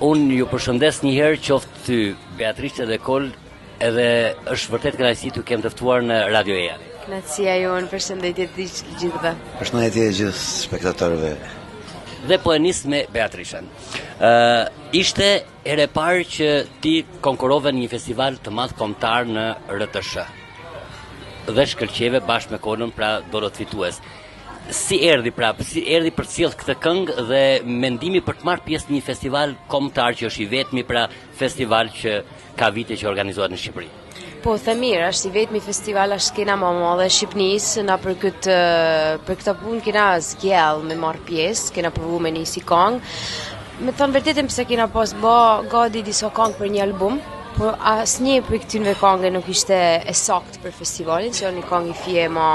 Unë ju përshëndes një herë qoftë ty, Beatrice dhe Kol, edhe është vërtet kënaqësi t'ju kem të ftuar në Radio EA. Kënaqësia jonë, përshëndetje të gjithëve. Përshëndetje gjithë spektatorëve. Dhe po e nis me Beatricen. Ishte ere parë që ti konkurove në një festival të madh kombëtar në RTS. Dhe shkëlqeve bashkë me Kolën, pra dorët fitues. Si erdhi për të sjellë këtë këngë dhe mendimi për të marrë pjesë në një festival kombëtar që është i vetmi, pra festival që ka vite që organizohet në Shqipëri? Po, the mirë, është i vetmi festival është kena më madhe Shqipënisë, na për këtë punë kena zgjell me marrë pjesë, kena provu me një si këngë. Me thënë vërtetën pse kena pas bë gati disa këngë për një album, por asnjë për këtynve këngë nuk ishte e saktë për festivalin, që një këngë fije më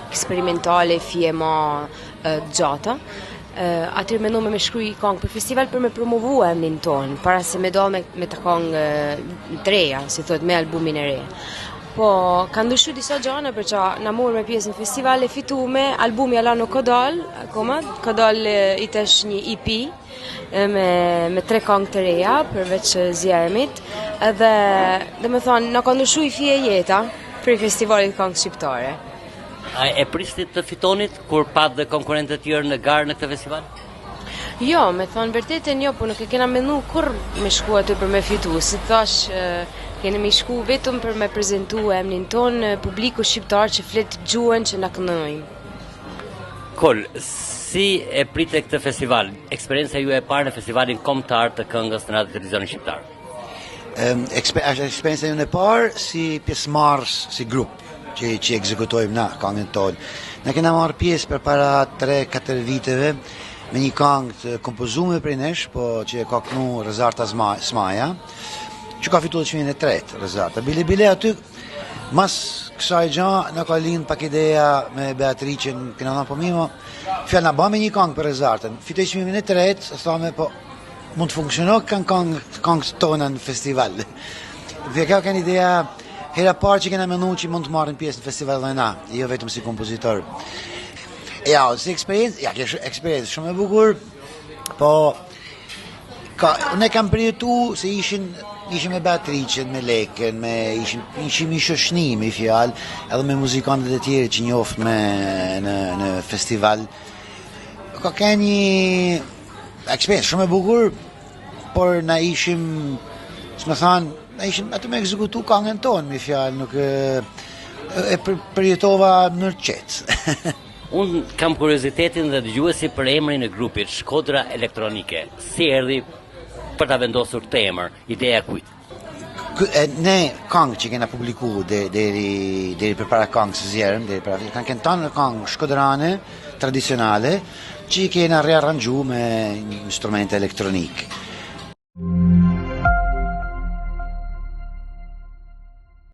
eksperimentale, fije më gjata. Atër mendoj me shkruaj këngë për festival për me promovu emrin tonë, para se me dal me të këngë të reja, si thot, me albumin e re. Po, ka ndryshu disa gjana për që na morë me pjesë në festival e fitume, albumi ala nuk ka dal, akoma, ka dal i tesh një EP me 3 këngë të reja, përveç zjarmit, edhe dhe me thonë, na ka ndryshu i fije jeta për festivalit këngë shqiptare. A e pristit të fitonit kur pat dhe konkurrentët tjerë në garë në këtë festival? Jo, me thonë vërtetën jo, po nuk e kena mendu kur me shku aty për me fitu. Si thash, kena me shku vetëm për me prezentu emrin tonë publiku shqiptar që flet gjuhën që na këndojmë. Kol, si e pritet këtë festival? Eksperjenca ju e parë në festivalin kombëtar të këngës në Radio Televizionin Shqiptar? Eksperjenca ju e parë si pjesëmarrës, si grup që ekzekutojmë na këngën tonë. Ne kena marrë pjesë për para 3-4 viteve me një këngë të kompozuar prej nesh, po që e ka kënu Rezarta Smaja, që ka fituar çmimin e tretë Rezarta. Bile aty mas kësaj gjë na ka lind pak ideja me Beatricën, kena thënë po mimo, fjala na bëmë një këngë për Rezartën. Fitoi çmimin e tretë, thamë po mund të funksionojë këngë tona në festival. Dhe ka kanë ideja hera parë që kena menduar që mund të marrim pjesë në festival dhe na, jo vetëm si kompozitor. Ja, si eksperiencë, ja, kjo eksperiencë shumë e bukur, po ne kam përjetu se ishim me Beatricën, me Lekën, ishim i shoshni me fjalë, edhe me muzikantët e tjerë që njoft në festival. Ka qenë një eksperiencë shumë e bukur, por na ishim, s'më thanë, ishim aty me ekzekutu këngën tonë, me fjalë, nuk e përjetova në qetë. Unë kam kuriozitetin dhe dëgjuesi për emrin e grupit, Shkodra Elektronike. Si erdhi për ta vendosur këtë emër, ideja kujt? Ne këngë që kena publiku deri përpara këngës së zjerëm, kanë kënë tonë këngë shkodrane, tradicionale, që kena rearranxhu me instrumente elektronik.